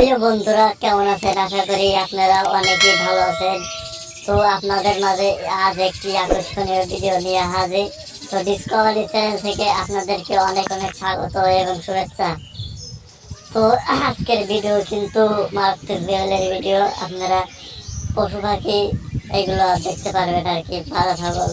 প্রিয় বন্ধুরা, কেমন আছেন? আশা করি আপনারা অনেকেই ভালো আছেন। তো আপনাদের মাঝে আজ একটি আকর্ষণীয় ভিডিও নিয়ে হাজির। তো ডিসকভারি চ্যানেল থেকে আপনাদেরকে অনেক অনেক স্বাগত এবং শুভেচ্ছা। তো আজকের ভিডিও কিন্তু মারাত্মক লেভেলের ভিডিও। আপনারা পশু পাখি এগুলো দেখতে পারবেন আর কি, ভালো ছাগল।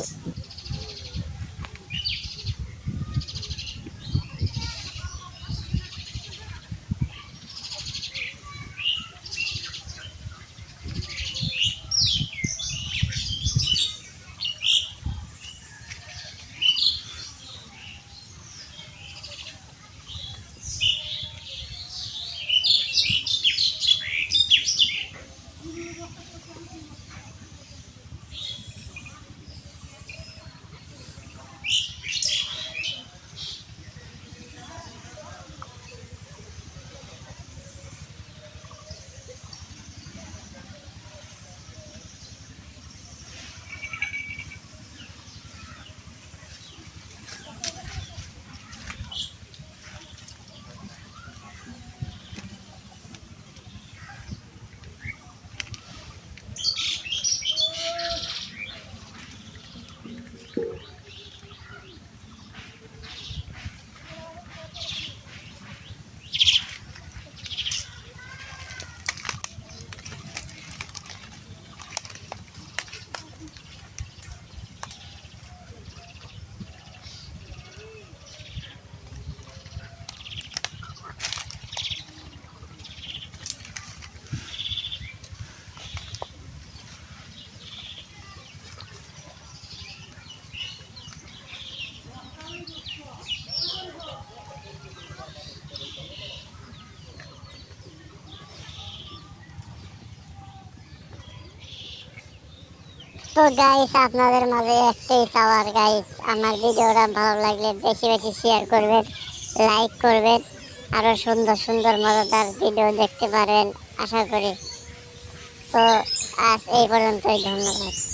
তো গাইস, আপনাদের মাঝে একটাই চাওয়ার গাইস, আমার ভিডিওটা ভালো লাগলে বেশি বেশি শেয়ার করবেন, লাইক করবেন, আরো সুন্দর সুন্দর মজাদার ভিডিও দেখতে পারবেন আশা করি। তো আজ এই পর্যন্তই, ধন্যবাদ।